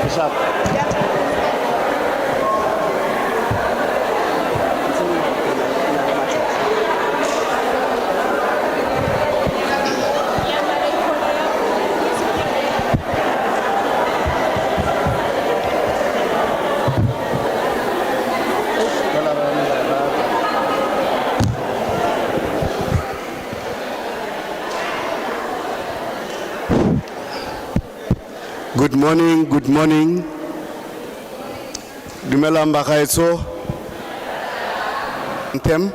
Bishop. Good morning, good morning. Dumelang bagaetso. Anthem.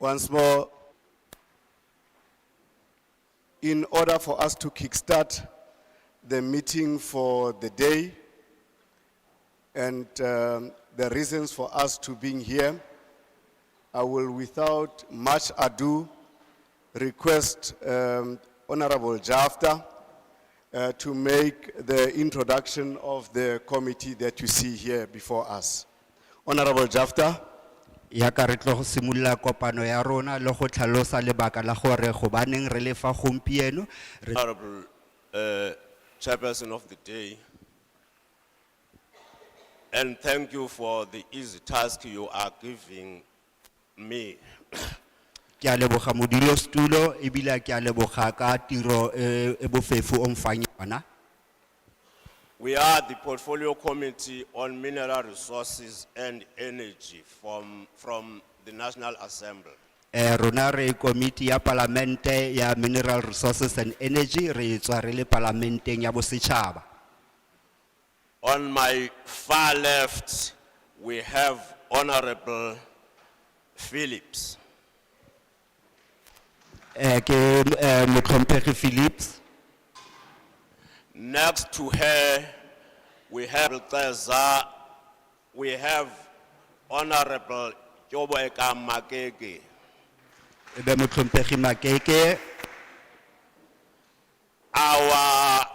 Once more, in order for us to kickstart the meeting for the day and the reasons for us to being here, I will, without much ado, request Honorable Jafta to make the introduction of the committee that you see here before us. Honorable Jafta. Ya ka re tlo go simolola kopano ya rona le go tlhalosa lebaka la gore go baneng re le fa gompieno. Honorable Chairperson of the day, and thank you for the easy task you are giving me. Ke a leboga modulasetulo ebile ke a leboga ka tiro e bofefo o mfang yona. We are the Portfolio Committee on Mineral Resources and Energy from the National Assembly. Rona re committee ya parlamente ya Mineral Resources and Energy re tswa re le parlamenteng ya bosetšhaba. On my far left, we have Honorable Phillips. Ke motlhomphegi Phillips. Next to her, we have Honorable Jobo Makeke. Ebe motlhomphegi Makeke. Our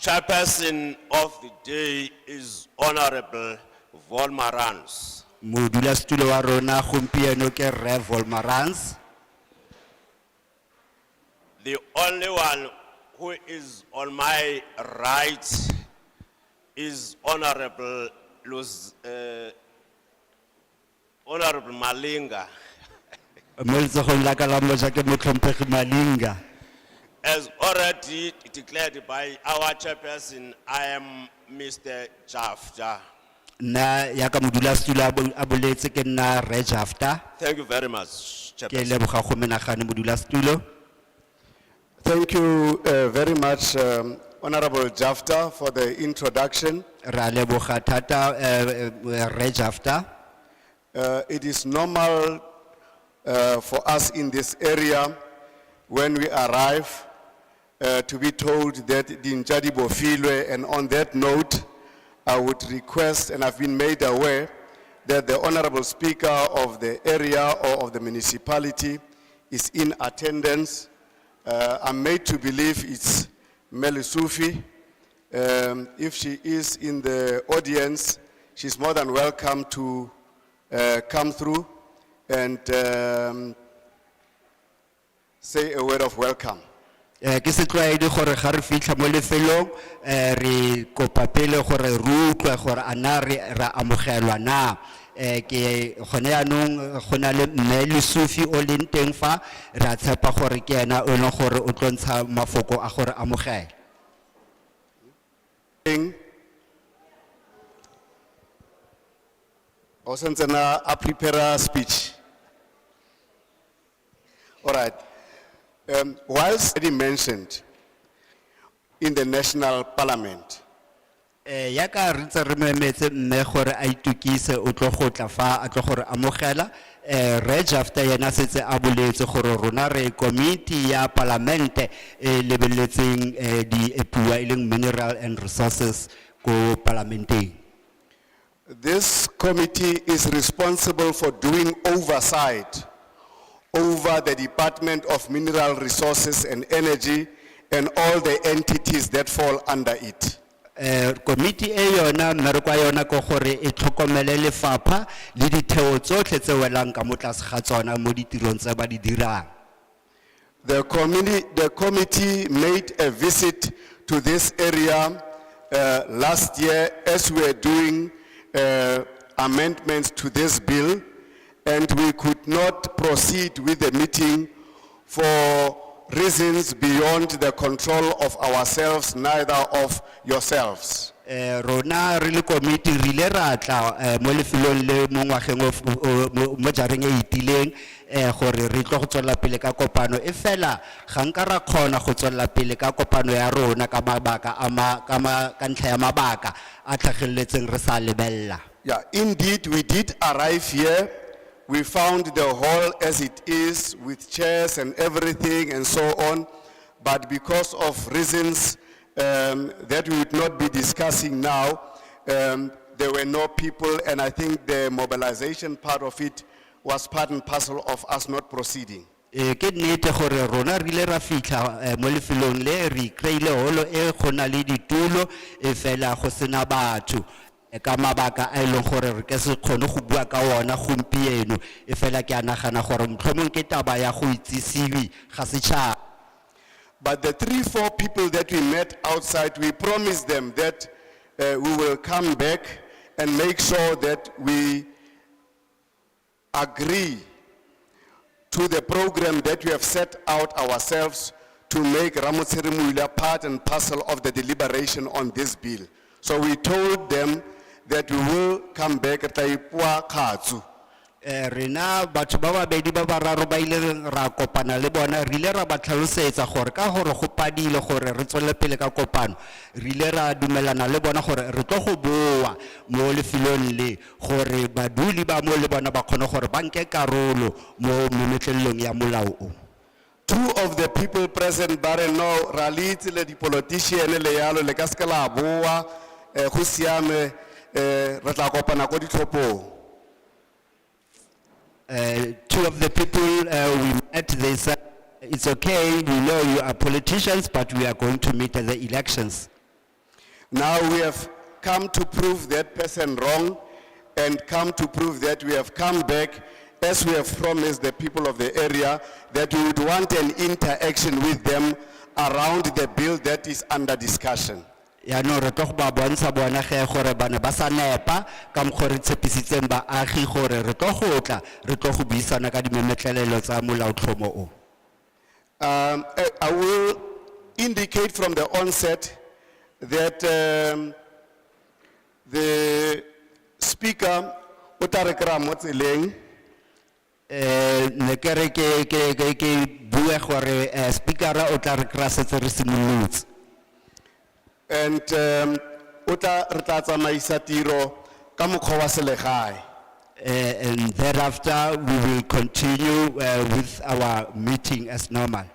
chairperson of the day is Honorable Volmarans. Modulasetulo wa rona gompieno ke Re Volmarans. The only one who is on my right is Honorable Malinga. As already declared by our chairperson, I am Mr. Jafta. Na yaka modulasetulo a boletse ke nna Re Jafta. Thank you very much, Ke chairperson. leboga go menagane modulasetulo. Thank you very much, Honorable Jafta, for the introduction. Ra leboga thata Re Jafta. It is normal for us in this area, when we arrive, to be told that Dinjadi Bofilwe, and on that note, I would request, and I've been made aware, that the Honorable Speaker of the area or of the municipality is in attendance. I'm made to believe it's Melisufi. If she is in the audience, she's more than welcome to come through and say a word of welcome. Ke se tlwaedi gore ga re fitlha mo lefelong re kopa pele gore re utlwe gore ana re amogelwa na ke gone yaanong go na le mme Lesufi o leng teng fa re a tshepa gore ke ena o leng gore o tlo ntsha mafoko a gore amogela. Also, a prepare a speech. All right. Whilst already mentioned in the national parliament, Ya ka re ntse re memetse mme gore a itukise o tlo go tla fa a tlo gore amogela Reg after yena setse a boletse gore rona re committee ya parlamente e lebeletseng di epuwa ileng mineral and resources ko parlamenteng. this committee is responsible for doing oversight over the Department of Mineral Resources and Energy and all the entities that fall under it. Committee e yona mmereko wa yona ko gore e tlhokomele lefapha le ditheo tsotlhe tse welang ka mo tlase ga tsona mo ditirong tse ba di dirang. The committee made a visit to this area last year as we were doing amendments to this bill, and we could not proceed with the meeting for reasons beyond the control of ourselves, neither of yourselves. Rona re le committee re ile ra tla mo lefelong le mo ngwageng mo jareng e itileng gore re tlo go tswela pele ka kopano e fela ga nka ra kgona go tswela pele ka kopano ya rona ka mabaka ka ntlha ya mabaka a tlhagelletseng re sa lebella. Yeah, indeed, we did arrive here. We found the hall as it is with chairs and everything and so on, but because of reasons that we would not be discussing now, there were no people, and I think the mobilization part of it was part and parcel of us not proceeding. Ke nnete gore rona re ile ra fitlha mo lefelong le re kreile holo e gona le ditulo e fela go sena batho ka mabaka a ileng gore re ke se kgone go bua ka ona gompieno e fela ke a nagana gore motlhomong ke taba ya go itsisiwi ga setšhaba. But the 3-4 people that we met outside, we promised them that we will come back and make sure that we agree to the program that we have set out ourselves to make Ramotsirimuila part and parcel of the deliberation on this bill. So we told them that we will come back at Taipua Katsu. Rena batho ba babedi ba bararo ba ile ra kopana le bona re ile ra ba tlhalosetsa gore ka gore go padile gore re tswele pele ka kopano re ile ra dumelana le bona gore re tlo go boa mo lefelong le gore baduli ba mo le bona ba kgone gore ba nke karolo mo memetlelong ya molao o. Two of the people present bare no ralitsi le di politician le yalo le ka ska la boa go siame re tla kopana go ditlhopong. Two of the people we met, they said, it's okay, we know you are politicians, but we are going to meet at the elections. Now we have come to prove that person wrong and come to prove that we have come back as we have promised the people of the area that we would want an interaction with them around the bill that is under discussion. Ya no re tlo ba bontsha bona ge gore bana ba sa nepa ka mkhore tshepisitseng ba agi gore re tlo gotla re tlo go buisana ka dimemetlelelo tsa molaotlhomo o. I will indicate from the onset that the speaker Utarekra Motseleng Ne kere ke bue gore speaker o tla re kra setse re simolotse. and uta re tla tsamaisa tiro ka mokgwa wa selegae. And thereafter we will continue with our meeting as normal.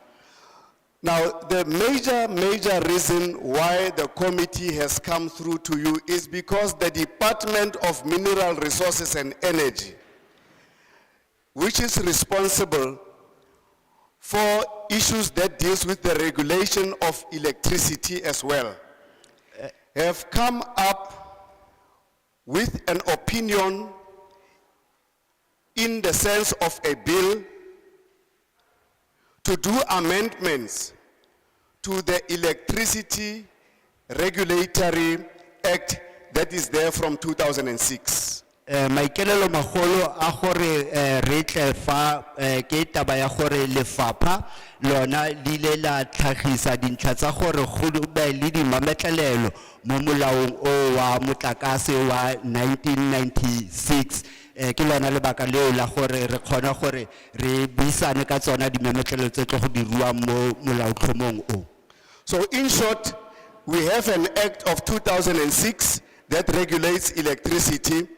Now, the major reason why the committee has come through to you is because the Department of Mineral Resources and Energy, which is responsible for issues that deals with the regulation of electricity as well, have come up with an opinion in the sense of a bill to do amendments to the Electricity Regulatory Act that is there from 2006. Maikelelo magolo a gore re tle fa ke taba ya gore lefapha lona di le la tlhagisa dintlha tsa gore go be le dimametlelelo mo molaong o wa motlakase wa 1996 ke lona lebaka leo la gore re kgona gore re buisane ka tsona dimametlelelo tse tlo go dirwa mo molaotlhomong o. So in short, we have an act of 2006 that regulates electricity.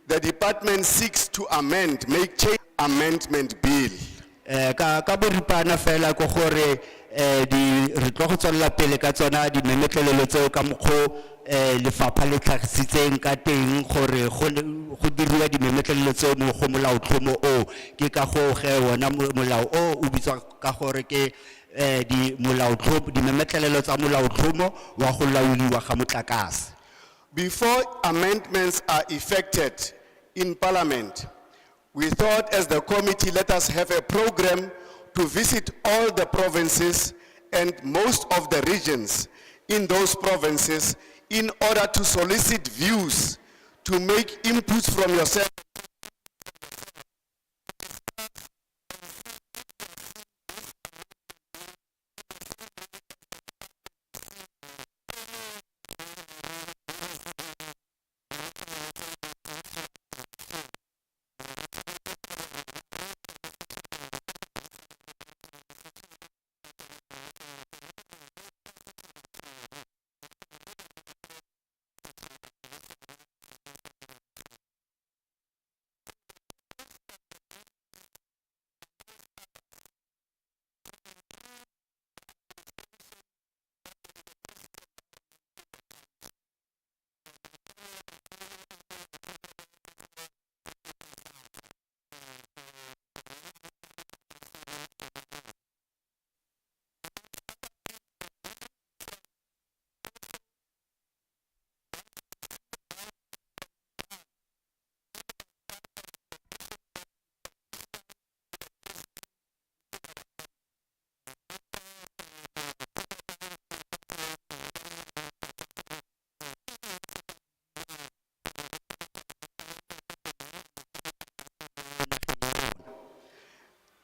The department seeks to amend, make change amendment bill. Ka boripana fela ko gore di re tlo go tswela pele ka tsona di memetlelelo tseo ka mokgo lefapha le tlhagisitseng ka teng gore go diriwa di memetlelelo tseo mo go molaotlhomo o ke ka go ge wona molao o bitswa ka gore ke di molaotlhomo di memetlelelo tsa molaotlhomo wa go laoliwa ga motlakase. Before amendments are effected in Parliament, we thought as the committee, let us have a program to visit all the provinces and most of the regions in those provinces in order to solicit views, to make inputs from yourself.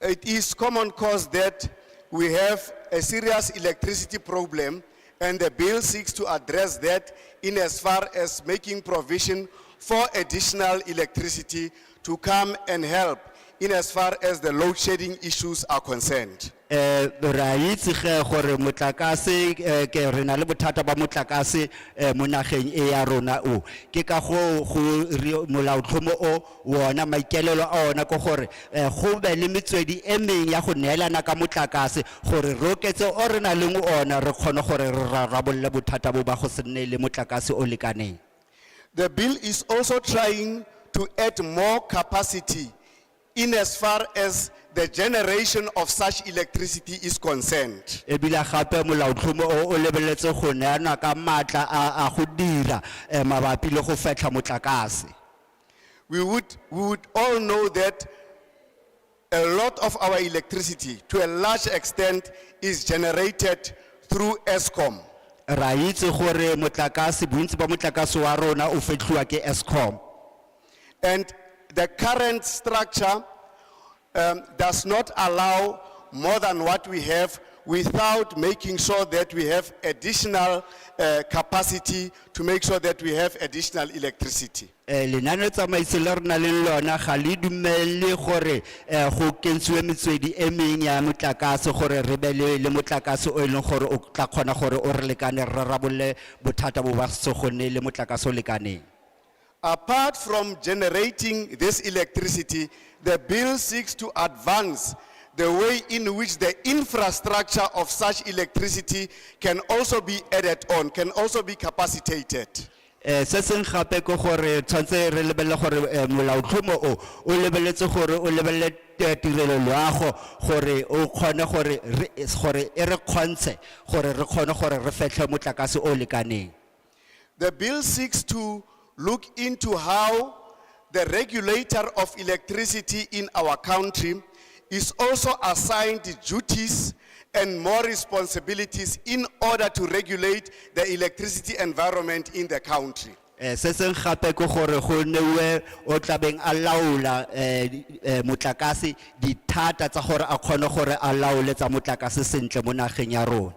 It is common cause that we have a serious electricity problem, and the bill seeks to address that in as far as making provision for additional electricity to come and help in as far as the load shedding issues are concerned. Ra itse ge gore motlakase ke re na le bothata ba motlakase mo nageng e ya rona o ke ka go molaotlhomo o wona maikelelo a ona go gore go be le metswedi e meng ya go neelana ka motlakase gore re oketse o re na leng ona re kgone gore re rarabolle bothata bo ba go se nne le motlakase o lekaneng. The bill is also trying to add more capacity in as far as the generation of such electricity is concerned. Ebile gape molaotlhomo o lebeletse go neana ka matla a go dira mabapi le go fetla motlakase. We would all know that a lot of our electricity, to a large extent, is generated through ESCOM. Ra itse gore motlakase bontsi ba motlakase wa rona o fetliwa ke ESCOM. And the current structure does not allow more than what we have without making sure that we have additional capacity to make sure that we have additional electricity. Lenane tsamaiso le rena le lona ga le dumelle gore go kentswe metswedi e meng ya motlakase gore re be le motlakase o leng gore o tla kgona gore o re lekane re rabolle bothata bo ba se gone le motlakase o lekaneng. Apart from generating this electricity, the bill seeks to advance the way in which the infrastructure of such electricity can also be added on, can also be capacitated. Se seng gape go gore tshwantse re lebelle gore molaotlhomo o lebeletse gore o lebelle tirelo loago gore o kgone gore e re kgontshe gore re kgone gore re fetlhe motlakase o lekaneng. The bill seeks to look into how the regulator of electricity in our country is also assigned duties and more responsibilities in order to regulate the electricity environment in the country. Se seng gape ke gore go newe o tlabeng a laola motlakase dithata tsa gore a kgone gore a laole tsa motlakase sentle mo nageng ya rona.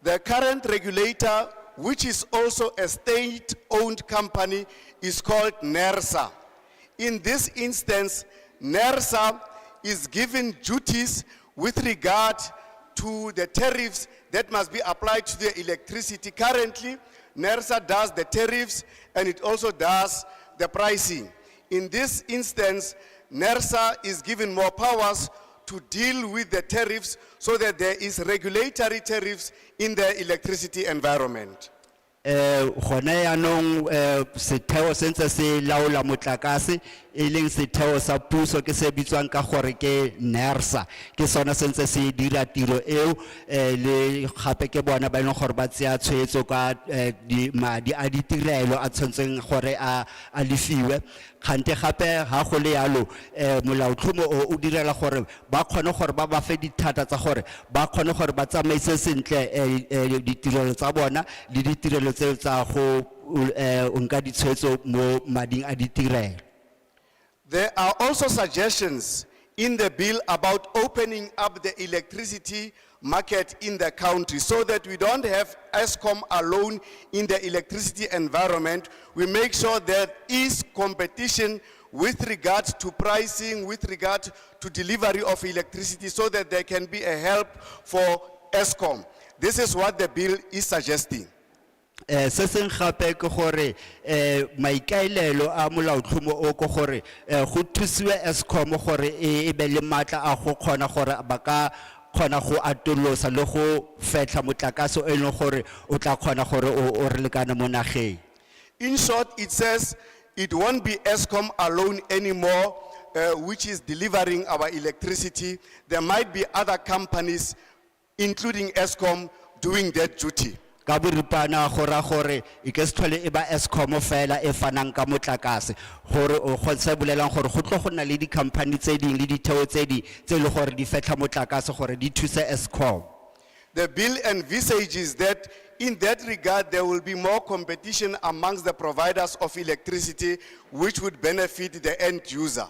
The current regulator, which is also a state-owned company, is called NERSA. In this instance, NERSA is given duties with regard to the tariffs that must be applied to the electricity. Currently, NERSA does the tariffs and it also does the pricing. In this instance, NERSA is given more powers to deal with the tariffs so that there is regulatory tariffs in the electricity environment. Gone yaanong setheo se ntse se laola motlakase e leng setheo sa puso ke se bitswang ka gore ke NERSA ke sona se ntse se dira tiro eo le gape ke bona ba ileng gore ba tsaya tshwetso ka madi a ditirelo a tshwantseng gore a lefiwe kgante gape ha go le yalo molaotlhomo o direla gore ba kgone gore ba fe dithata tsa gore ba kgone gore ba tsamaise sentle ditirelo tsa bona le ditirelo tse tsa go nka ditshwetso mo mading a ditirelo. There are also suggestions in the bill about opening up the electricity market in the country so that we don't have ESCOM alone in the electricity environment. We make sure there is competition with regard to pricing, with regard to delivery of electricity so that there can be a help for ESCOM. This is what the bill is suggesting. Se seng gape ke gore maikaelelo a molaotlhomo o ke gore go thusiwe ESCOM gore e be le matla a go kgona gore ba ka kgona go atolosa le go fetla motlakase o leng gore o tla kgona gore o re lekana mo nageng. In short, it says it won't be ESCOM alone anymore, which is delivering our electricity. There might be other companies, including ESCOM, doing that duty. Ka boripana gora gore e ke se tlhole e ba ESCOM fela e fanang ka motlakase gore o kgontsha bolelang gore go tlo go nna le di-company tse ding le ditheo tse di tse le gore di fetla motlakase gore di thuse ESCOM. The bill envisages that in that regard there will be more competition amongst the providers of electricity, which would benefit the end user.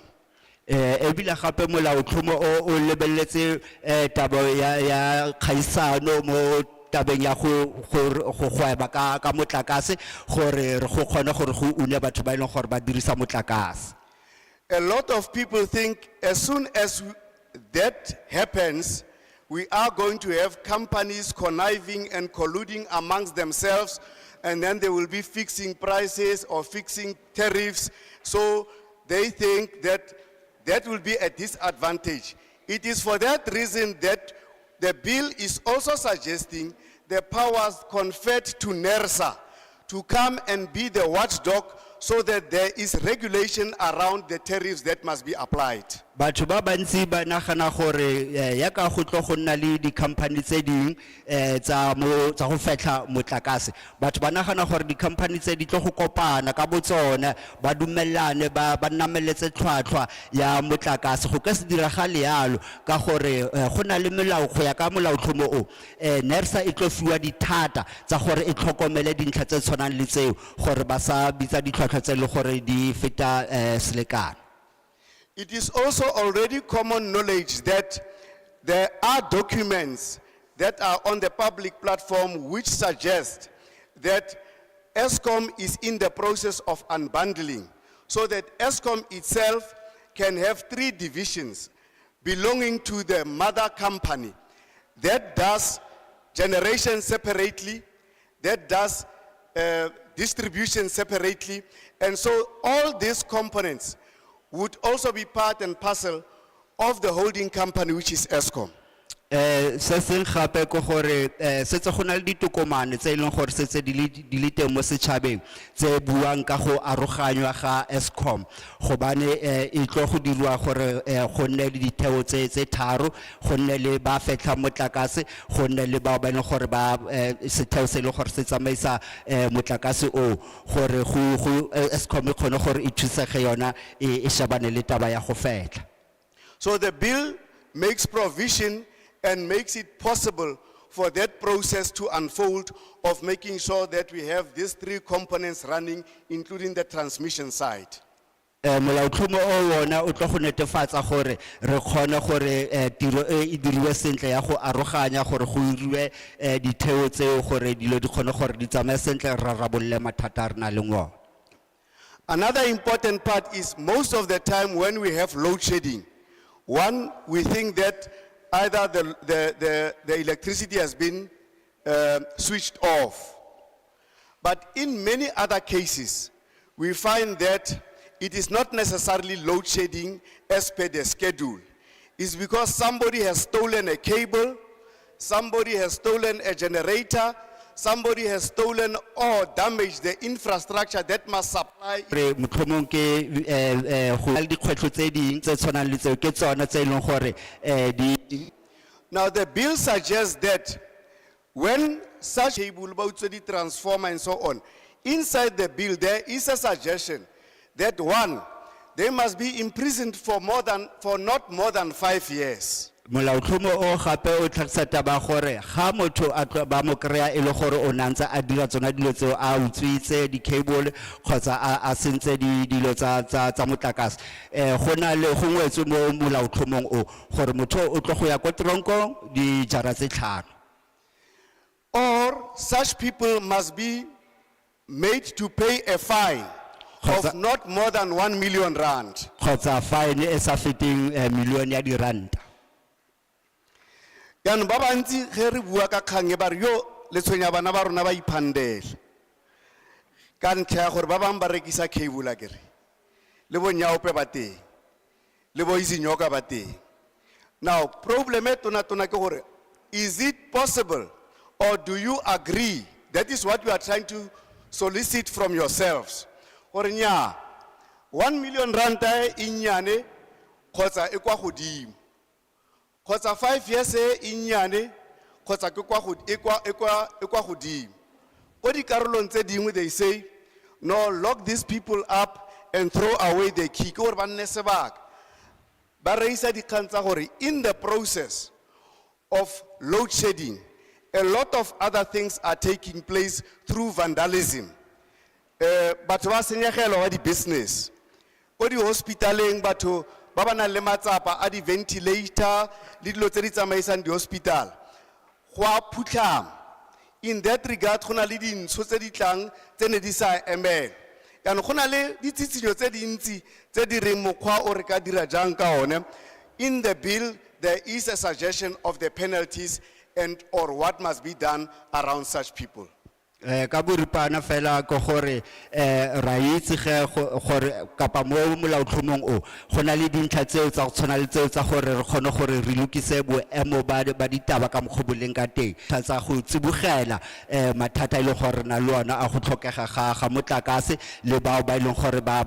Ebile gape molaotlhomo o lebeletse taba ya kgaisano mo tabeng ya go gweba ka motlakase gore go kgone gore go une batho ba ileng gore ba dirisa motlakase. A lot of people think as soon as that happens, we are going to have companies conniving and colluding amongst themselves, and then they will be fixing prices or fixing tariffs. So they think that that will be a disadvantage. It is for that reason that the bill is also suggesting the powers conferred to NERSA to come and be the watchdog so that there is regulation around the tariffs that must be applied. Batho ba bantsi ba nagana gore ya ka go tlo go nna le di-company tse ding tsa go fetla motlakase batho ba nagana gore di-company tse di tlo go kopana ka botsone ba dumelane ba nameletse tlhwatlhwa ya motlakase go ka se diragale yalo ka gore go na le melao go ya ka molaotlhomo o NERSA e tlo fiwa dithata tsa gore e tlhokomele dintlha tse tshwanang le tseo gore ba sa bitsa ditlhwatlhwa tse le gore di feta selekano. It is also already common knowledge that there are documents that are on the public platform which suggest that ESCOM is in the process of unbundling, so that ESCOM itself can have 3 divisions belonging to the mother company that does generation separately, that does distribution separately, and so all these components would also be part and parcel of the holding company, which is ESCOM. Se seng gape go gore setse go na le ditokomane tse ileng gore setse di le teng mo setšhabeng tse buang ka go aroganywa ga ESCOM gobane e tlo go dirwa gore go nne le ditheo tse tharo go nne le ba fetla motlakase go nne le ba ileng gore ba setheo se le gore se tsamaisa motlakase o gore go ESCOM e kgone gore e thusege yona e shebane le taba ya go fetla. So the bill makes provision and makes it possible for that process to unfold of making sure that we have these three components running, including the transmission side. Molaotlhomo o wona o tlo go netefatsa gore re kgone gore tiro e diriwe sentle ya go aroganya gore go iriwe ditheo tseo gore dilo di kgone gore di tsamaye sentle re rarabolle mathata a re nang le one. Another important part is most of the time when we have load shedding, one, we think that either the electricity has been switched off. But in many other cases, we find that it is not necessarily load shedding as per the schedule. It's because somebody has stolen a cable, somebody has stolen a generator, somebody has stolen or damaged the infrastructure that must supply. Re motlhomong ke go na le dikgwetlho tse ding tse tshwanang le tseo ke tsona tse e leng gore Now the bill suggests that when such cable, the transformer and so on, inside the bill there is a suggestion that one, they must be imprisoned for not more than 5 years. Molaotlhomo o gape o tlhagisa taba gore ga motho a ba mo kry-a e le gore o nantse a dira tsona dilo tseo a utswitse di-cable kgotsa a sentse dilo tsa motlakase go na le go ngwetswe mo molaotlhomong o gore motho o tlo go ya ko tronkong dijara tse 5. Or such people must be made to pay a fine of not more than 1 million rand. Kgotsa fine e sa feteng million ya diranta. Yan ba bantsi ge re bua ka kgang e ba re yo le tshwenya bana ba rona ba iphandela ka ntlha ya gore ba bang ba rekisa cable a kere le bo nyaope ba teng le bo izinyoka ba teng. Now problem e tona ke gore, is it possible or do you agree, that is what we are trying to solicit from yourselves, gore nya 1 million ranta e nyane kgotsa e kwa godimo, kgotsa 5 years e nyane kgotsa ke kwa godimo. Ko dikarolong tse dingwe they say no, lock these people up and throw away the key ke gore ba nne sebaka. Ba reisa dikgang tsa gore in the process of load shedding a lot of other things are taking place through vandalism. Batho ba senyegelo wa di business ko di hospitaleng, batho ba ba nang le matsapa a di ventilator le dilo tse di tsamaisang di hospital go a phutlhama. In that regard go na le dintsho tse di tlang tse ne di sa emela, yana go na le ditsitsinyo tse dintsi tse di reng mokgwa o re ka dira jang ka one. In the bill there is a suggestion of the penalties and or what must be done around such people. Ka boripana fela go gore ra itse ge gore kapa mo molaotlhomong o go na le dintlha tseo tsa go tshwana le tseo tsa gore re kgone gore re lokise boemo ba ditaba ka mokgoboleng ka teng tsa go tsibogela mathata ile gore na le ona a go tlhokega ga motlakase le bao ba ile gore ba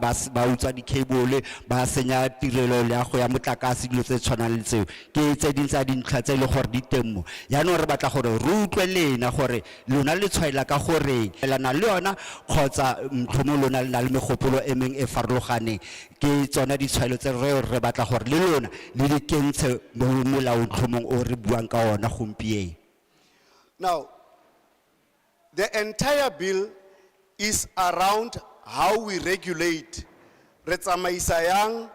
utswa di-cable ba senya tirelo ya go ya motlakase dilo tse tshwanang le tseo ke tse dintsi tsa dintlha tse ile gore di teng mo yaanong re batla gore re utlwe lena gore lona le tshwaela ka gore elana le yona kgotsa mtlhomo lona le na le megopolo e meng e farologaneng ke tsona ditshwaelo tse re batla gore le lona le di kentshe mo molaotlhomong o re buang ka ona gompieno. Now the entire bill is around how we regulate re tsamaisa yang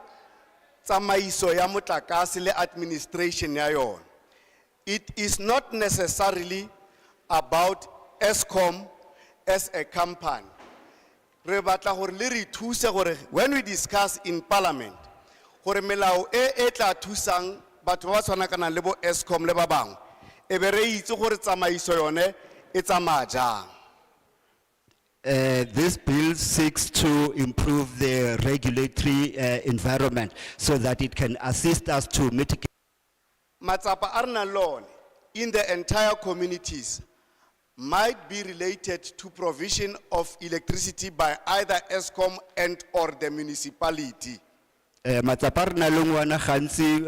tsamaiso ya motlakase le administration ya yona. It is not necessarily about ESCOM as a company. Re batla gore le re thuse gore when we discuss in parliament gore melao e tla thusang batho ba tshwana kana le bo ESCOM le ba bang e be re itse gore tsamaiso yone e tsamaya jang. This bill seeks to improve the regulatory environment so that it can assist us to mitigate Matsapa a re nang le one in the entire communities might be related to provision of electricity by either ESCOM and or the municipality. matsapa re na le ngwana gantsi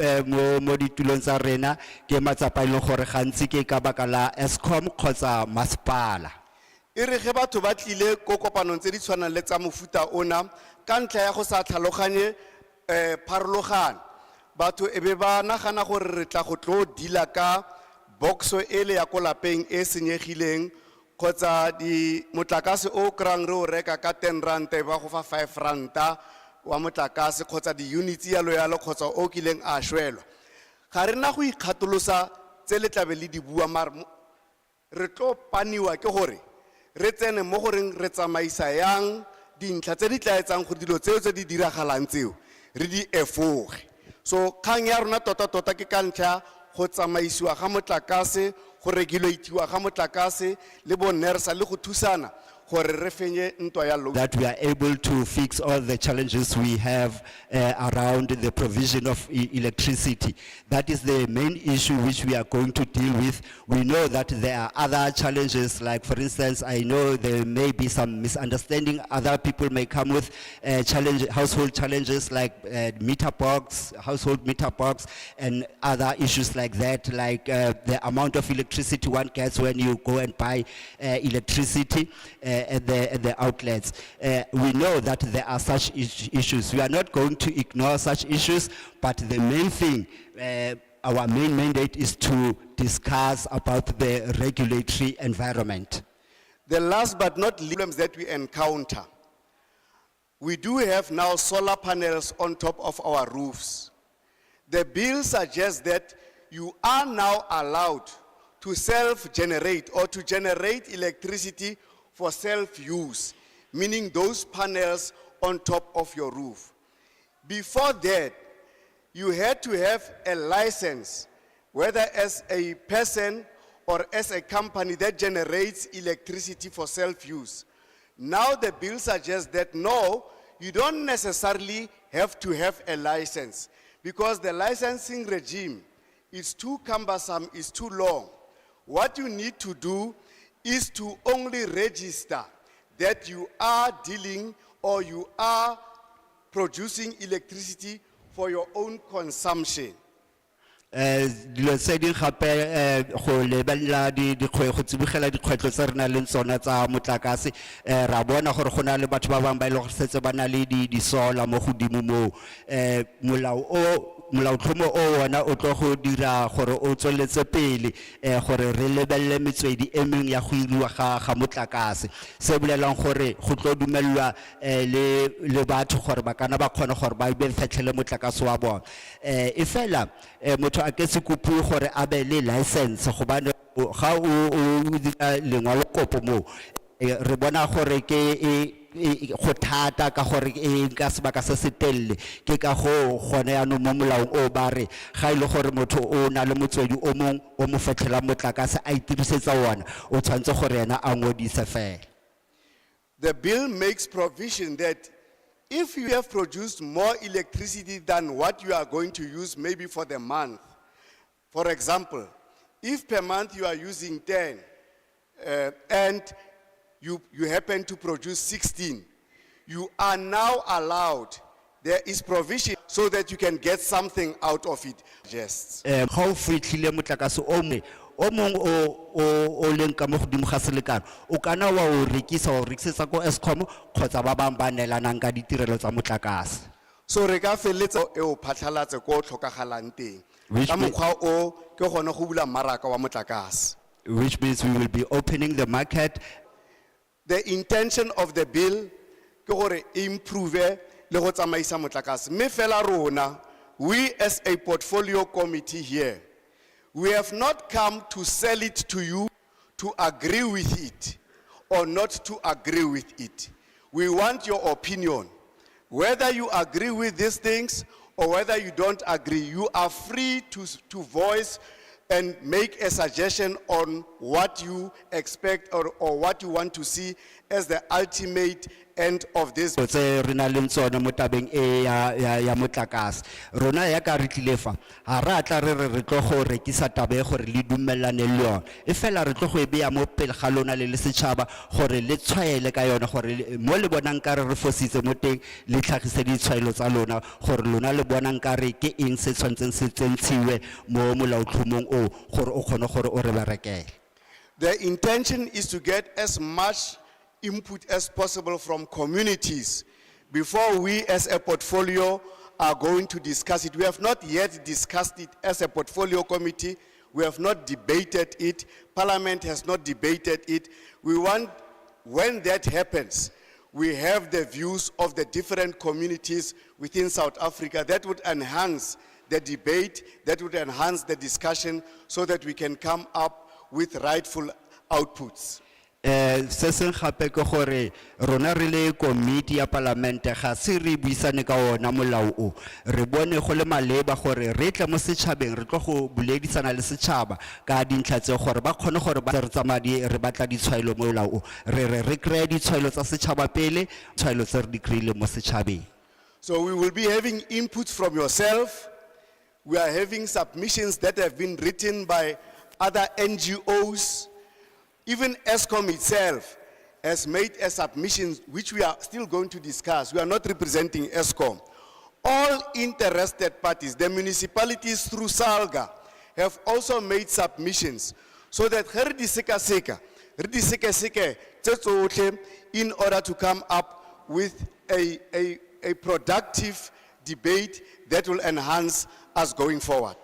mo ditulong tsa rena ke matsapa ile gore gantsi ke ka baka la ESCOM kgotsa masepala. E re ge batho ba tlile ko kopanong tse di tshwanang le tsa mofuta ona ka ntlha ya go sa tlhaloganye pharologano, batho e be ba nagana gore re tla go tlo dila ka boxo ele ya ko lapeng e senyegileng kgotsa di motlakase o krang re o reka ka 10 ranta ba go fa 5 ranta wa motlakase kgotsa di units ya loyalo kgotsa o kileng a shwelwa ga re na go ikgatolosa tse le tlabe le di bua mar re tlo paniwa ke gore re tsene mo goreng re tsamaisa yang dintlha tse di tla etsang gore dilo tseo tse di diragalang tseo re di efoge so kgang ya rona tota ke ka ntlha go tsamaisiwa ga motlakase go regulatiwa ga motlakase le bo nersa le go thusana gore re fenye ntwa ya load that we are able to fix all the challenges we have around the provision of electricity. That is the main issue which we are going to deal with. We know that there are other challenges, like for instance, I know there may be some misunderstanding. Other people may come with household challenges like household meter box, and other issues like that, like the amount of electricity one gets when you go and buy electricity. At the outlets. We know that there are such issues. We are not going to ignore such issues, but the main thing, our main mandate is to discuss about the regulatory environment. The last but not least problems that we encounter, we do have now solar panels on top of our roofs. The bill suggests that you are now allowed to self-generate or to generate electricity for self-use, meaning those panels on top of your roof. Before that, you had to have a license, whether as a person or as a company that generates electricity for self-use. Now the bill suggests that no, you don't necessarily have to have a license because the licensing regime is too cumbersome, is too long. What you need to do is to only register that you are dealing or you are producing electricity for your own consumption. Dilo tse ding gape go lebella go tsibogela dikgwetlo tse re na le tsona tsa motlakase ra bona gore go na le batho ba bang ba ile go setse ba na le di solar mo godimo mo molaotlhomo o wona o tlo go dira gore o tsweletse pele gore re lebelle metswedi e meng ya go iriwa ga motlakase se bolelang gore go tlo dumelwa le batho gore ba kana ba kgona gore ba be fetlhele motlakase wa bona e fela motho a ke se kopu gore a be le license go bana ga o dira lengwalo kopo mo re bona gore ke go thata ka gore ka sebaka se se telle ke ka go gone ya no mo molaong o ba re ga ile gore motho o na le motswedi o mong o mo fetlhela motlakase a itirisetsa wona o tshwantse gore yena a ngodise fela. The bill makes provision that if you have produced more electricity than what you are going to use maybe for the month, for example, if per month you are using 10 and you happen to produce 16, you are now allowed, there is provision so that you can get something out of it. Just. How fitlhile motlakase o mong o leng ka mo godimo ga selekano o kana wa o rekisetsa ko Eskom kgotsa ba bang ba neelanang ka ditirelo tsa motlakase. So re ka feletsa e o phatlhalatse ko tlhokagalang teng ka mokgwa o ke gone go bula mmaraka wa motlakase, which means we will be opening the market. The intention of the bill ke gore improve le go tsamaisa motlakase mme fela rona we as a portfolio committee here, we have not come to sell it to you to agree with it or not to agree with it. We want your opinion. Whether you agree with these things or whether you don't agree, you are free to voice and make a suggestion on what you expect or what you want to see as the ultimate end of this. Rena le tsone mo tabeng e ya motlakase rona ya ka re tlilefa ha ra tla re tlo go rekisa tabe gore le dumellane le yona e fela re tlo go e beya mo pele ga lona le setšhaba gore le tshwaele ka yona gore mo le bonang ka re fositse mo teng le tlhagise di tshwaelo tsa lona gore lona le bonang ka re ke eng se tshwantseng se tsentshiwe mo molaotlhomong o gore o kgone gore o re berekele. The intention is to get as much input as possible from communities before we as a portfolio are going to discuss it. We have not yet discussed it as a portfolio committee We have not debated it. Parliament has not debated it. We want, when that happens, we have the views of the different communities within South Africa. That would enhance the debate, that would enhance the discussion so that we can come up with rightful outputs. Se seng gape ke gore rona re le komiti ya palamente ga se re buisane ka ona molao o re bone go le maleba gore re tle mo setšhabeng re tlo go buledisana le setšhaba ka dintlha tse gore ba kgone gore ba re tsamadi re batla ditshwaelo mo molao o re kry-a ditshwaelo tsa setšhaba pele tshwaelo tse re di kry-ile mo setšhabeng. So we will be having inputs from yourself. We are having submissions that have been written by other NGOs. Even ESCOM itself has made a submission which we are still going to discuss. We are not representing ESCOM. All interested parties, the municipalities through SALGA, have also made submissions so that in order to come up with a productive debate that will enhance us going forward.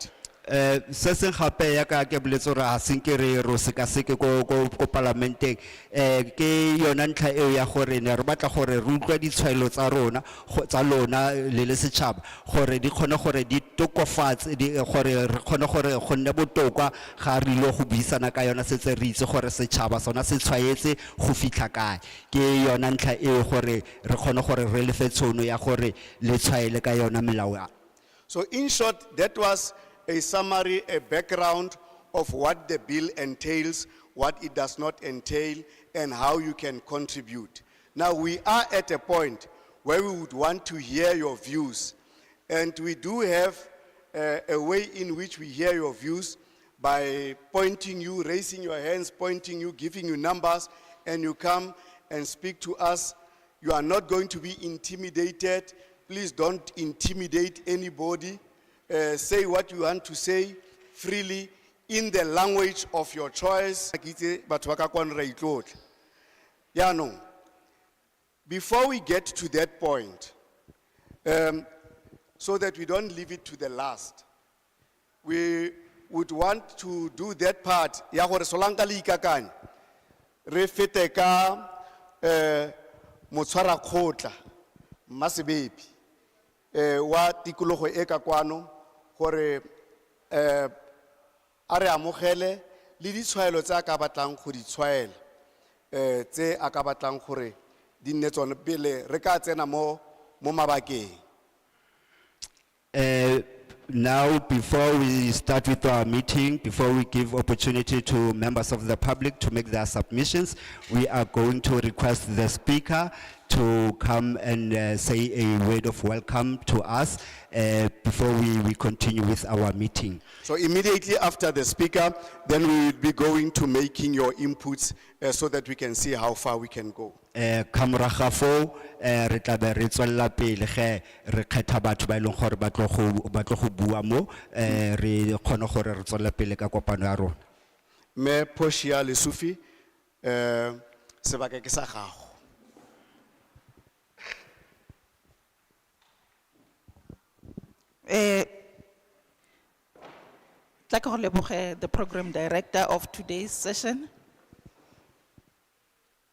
Se seng gape ya ka ke boletse gore a senke re sekaseke ko parlamenteng ke yona ntlha eo ya gore ne re batla gore re utlwa ditshwaelo tsa rona tsa lona le setšhaba gore di kgone gore di tokofatse gore re kgone gore go nne botoka ga re ile go buisana ka yona setse re itse gore setšhaba sona se tshwaetse go fitlha kae ke yona ntlha eo gore re kgone gore re lefe tshono ya gore le tshwaele ka yona melao. So in short, that was a summary, a background of what the bill entails, what it does not entail, and how you can contribute. Now we are at a point where we would want to hear your views. And we do have a way in which we hear your views by pointing you, raising your hands, pointing you, giving you numbers, and you come and speak to us. You are not going to be intimidated. Please don't intimidate anybody. Say what you want to say freely in the language of your choice. Before we get to that point, so that we don't leave it to the last, we would want to do that part. Ya gore solanka le ikakanya, re fete ka motshwara kgotla Mmasebepi wa tikologo e ka kwano gore a re amogele le ditshwaelo tse a ka batlang go di tshwaela tse a ka batlang gore di nne tsone pele re ka tsena mo mabakeng. Now, before we start with our meeting, before we give opportunity to members of the public to make their submissions, we are going to request the speaker to come and say a word of welcome to us before we continue with our meeting. So immediately after the speaker, then we will be going to making your inputs so that we can see how far we can go. Kamora fo re tla be re tswella pele ge re kgetha batho ba ileng gore ba tlo go bua mo re kgone gore re tswella pele ka kopano ya rona. Me Poshia le Sufi sebaka ke sa gago. The program director of today's session.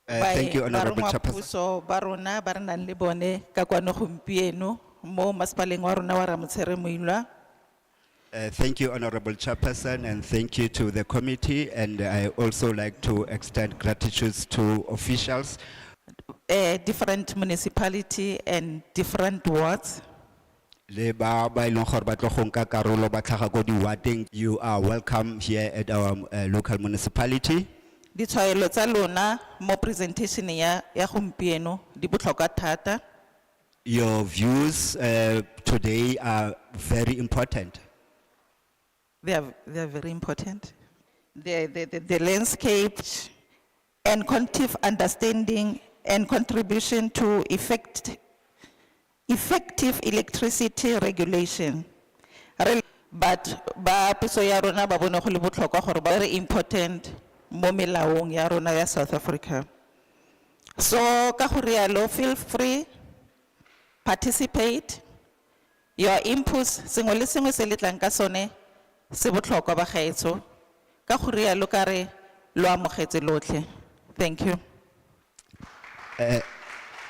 Thank you, Honorable Chairperson. So barona baranang le bone ka kwano gompieno mo masepaleng wa rona wa Ramotshare Moilwa. Thank you, Honorable Chairperson, and thank you to the committee. And I also like to extend gratitude to officials. Different municipality and different wards. Le ba ba ileng gore ba tlo go nka karolo ba tlhaga go di-wardeng. You are welcome here at our local municipality. Ditshwaelo tsa lona mo presentation ya gompieno di botlhokwa thata. Your views today are very important. They are very important. The landscape and collective understanding and contribution to effective electricity regulation. But ba puso ya rona ba bone go le botlhokwa gore ba very important mo melaong ya rona ya South Africa. So ka go rialo, feel free, participate. Your inputs sengwe le sengwe se le tlang ka sone se botlhokwa ba gaetsho ka go rialo ka re lo amogetse lotlhe. Thank you.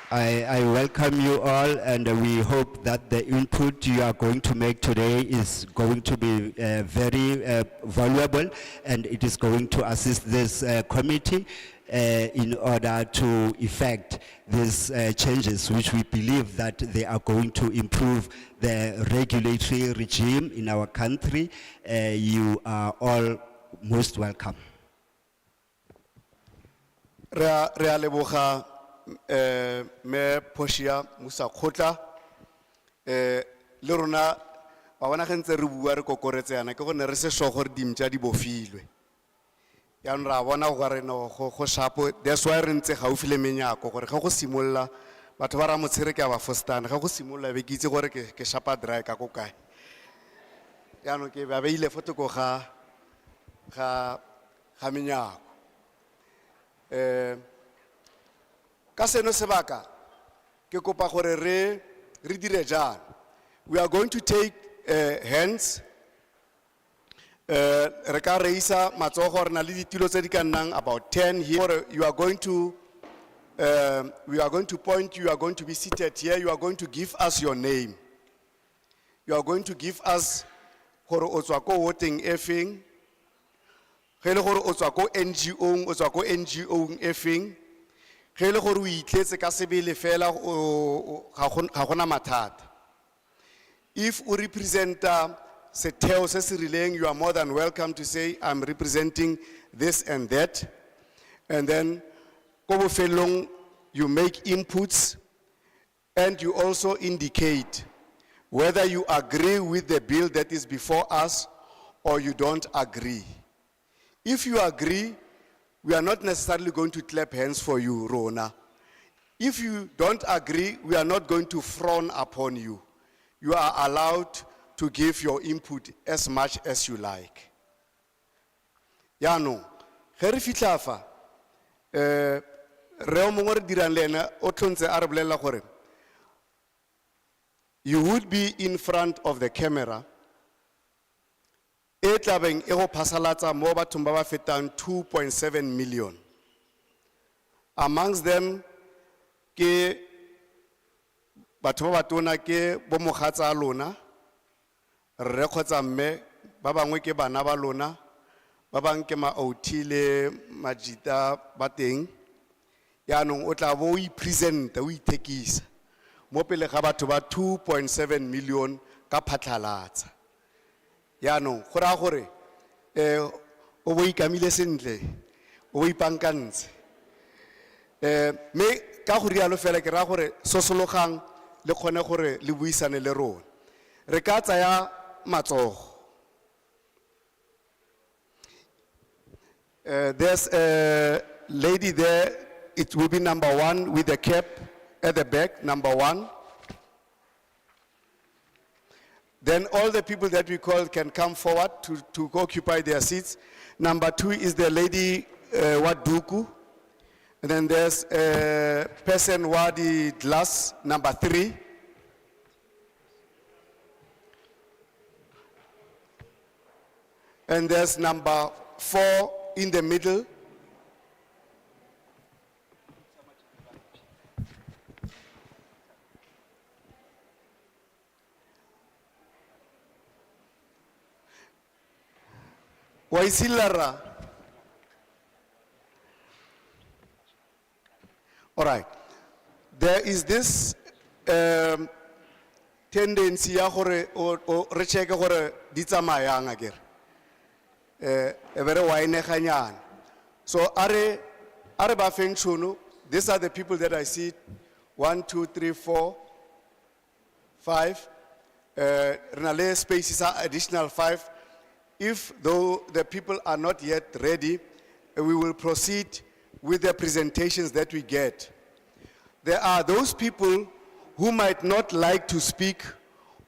I welcome you all, and we hope that the input you are going to make today is going to be very valuable, and it is going to assist this committee in order to effect these changes, which we believe that they are going to improve the regulatory regime in our country. You are all most welcome. Re a leboga me Poshia Musa Khotla le rona ba bona ge ntse re bua re kokoretse yana ke gone re se sho gore dimtja di bofilwe ya nra bona go re no go shapo. That's why re ntse gaufi le menyako gore ga go simolla batho ba ra motshire ke ba fostana ga go simolla be ke itse gore ke shapa dry ka go kae ya no ke ba beile foto go ga menyako ka seno sebaka ke kopa gore re dire jang. We are going to take hands re ka reisa matsogo re na le ditilo tse di ka nnang about 10 here. You are going to we are going to point, you are going to be seated here, you are going to give us your name, you are going to give us gore o tswa ko voting efeng ge le gore o tswa ko NGO efeng ge le gore o itletse ka sebele fela ga gona mathata. If you represent setheo se se rileng, you are more than welcome to say I'm representing this and that, and then ko bofelong you make inputs and you also indicate whether you agree with the bill that is before us or you don't agree. If you agree, we are not necessarily going to clap hands for you, Rona. If you don't agree, we are not going to frown upon you. You are allowed to give your input as much as you like. Yano, ge re fitlha fa re o mongwe re dirang le ena o tlontse a re bolelela gore you would be in front of the camera e tlabeng e go phasalatsa mo bathong ba ba fetang 2.7 million. Amongst them ke batho ba batona ke bo mogatsa lona re kgotsa mme ba bangwe ke bana ba lona ba bang ke maouti le majita ba teng yaanong o tla bo o ipresenta o ithekisa mo pele ga batho ba 2.7 million ka phatlalatsa yaanong go ra gore o bo ikamile sentle o bo ipankantse me ka go rialo fela ke ra gore sosologang le khone gore le buisane le rona re ka tsaya matsogo. There's a lady there, it will be number 1 with the cap at the back, number 1. Then all the people that we call can come forward to occupy their seats. Number 2 is the lady Waduku. And then there's a person Wadi Glass, number 3. And there's number 4 in the middle. Waisilara. All right. There is this tendency ya gore o re cheke gore di tsamayang akere. Very wine. So are ba feng tšhono, these are the people that I see 1, 2, 3, 4, 5 renale spaces are additional 5. If though the people are not yet ready, we will proceed with the presentations that we get. There are those people who might not like to speak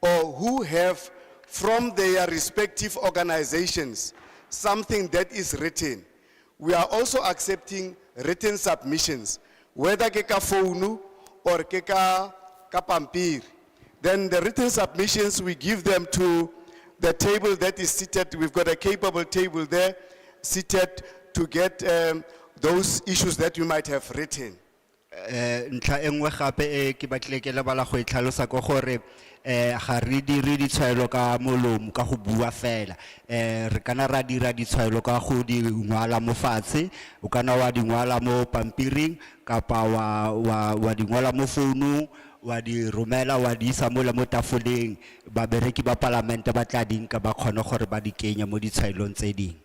or who have from their respective organizations something that is written. We are also accepting written submissions, whether ke ka phone or ke ka pampiri. Then the written submissions, we give them to the table that is seated, we've got a capable table there, seated to get those issues that you might have written. Ntlha e nngwe gape e ke batlile ke lebala go e tlhalosa ke gore ga re dire ditshwaelo ka molomo ka go bua fela re kana ra dira ditshwaelo ka go di ngwala mo fatshe o kana wa di ngwala mo pampiring kapa wa di ngwala mo founung wa di romela wa di isa mo tafoleng babereki ba palamente ba tla dinka ba kgone gore ba di kenya mo ditshwaelong tse ding.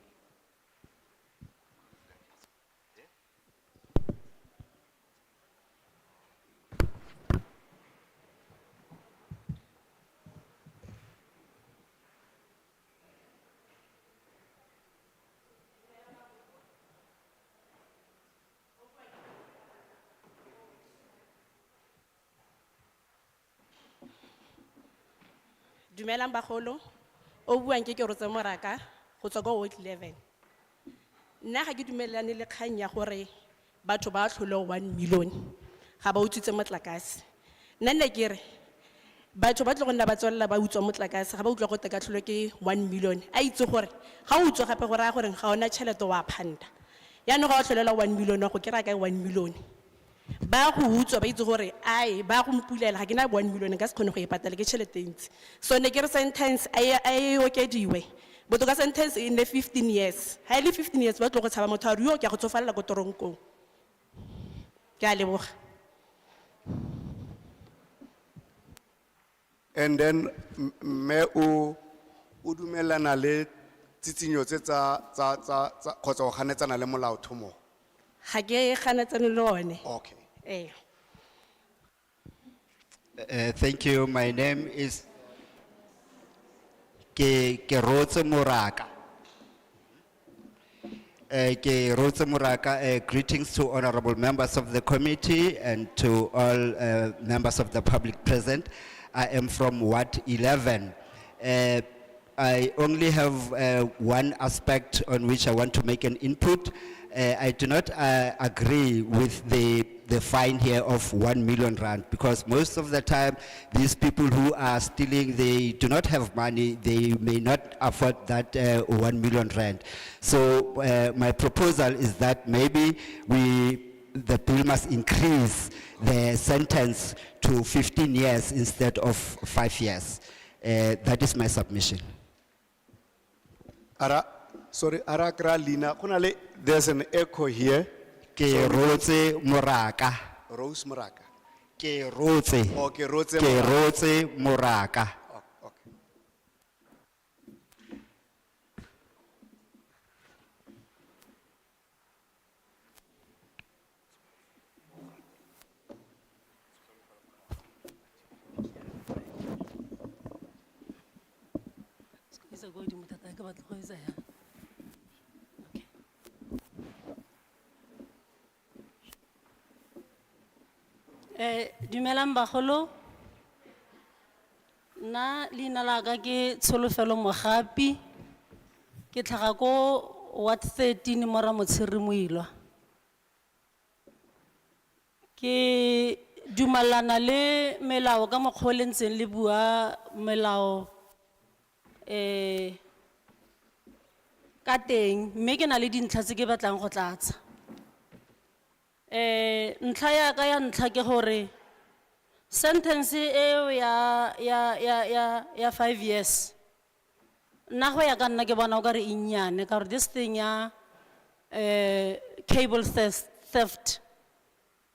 Dumelang bagolo, o buang ke Rotse Moraka, go tswa go Ward 11. Nna ga ke dumelane le kgang ya gore batho ba tlholo 1 million ga ba utswitse motlakase. Nna nne ke re batho ba tlo go nna ba tswella ba utswa motlakase ga ba utlwa go teka tlholo ke 1 million. A itse gore ga o utswa gape go raya gore ga ona tšhelete wa phanda. Ya no ga o tlholela 1 million wa go kry-a ka 1 million. Ba go utswa ba itse gore ai ba go mpulela ga ke na 1 million ka se kgone go e patala ke tšhelete e ntsi. So ne ke re sentence ai okediwe boto ka sentence in the 15 years ha ile 15 years ba tlo go tshaba motho a re yo ke a go tsofalla go toronkong. Ke a leboga. And then me o dumelana le tsitsinyo tse tsa kgotsa go ganetsana le molaotlhomo. Ga ke ganetsane le one. Okay. Thank you. My name is Ke Rotse Moraka. Ke Rotse Moraka. Greetings to honorable members of the committee and to all members of the public present. I am from Ward 11. I only have one aspect on which I want to make an input. I do not agree with the fine here of 1 million rand because most of the time these people who are stealing, they do not have money, they may not afford that 1 million rand. So my proposal is that maybe the bill must increase the sentence to 15 years instead of 5 years. That is my submission. Sorry, Arakra Lina, there's an echo here. Ke Rotse Moraka. Rose Moraka. Ke Rotse. Okay, Rotse Ke Moraka. Rotse Moraka. Okay. Dumelang bagolo, na leina la ka ke Tsholofelo Mogapi, ke tlhaga ko Ward 13 Mora Motshiri Moilwa. Ke dumalana le melao ka mokgwa o le ntseng le bua melao ka teng, mme ke na le dintlha tse ke batlang go tlatsa. Ntlha ya ka ya ntlha ke gore sentence eo ya 5 years nna go ya ka nna ke bona o ka re e nnyane ka gore this thing ya cable theft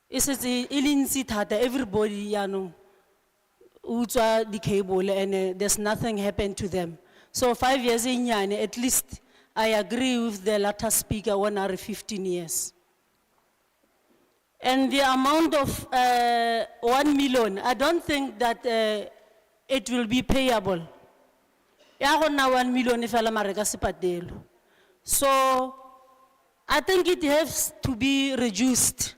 e setse e le ntsi thata everybody yaanong o utswa di-cable and there's nothing happened to them. So 5 years e nnyane, at least I agree with the latter speaker when I 15 years. And the amount of 1 million, I don't think that it will be payable. Ya gonna 1 million if ala mareka se patelo. So I think it has to be reduced.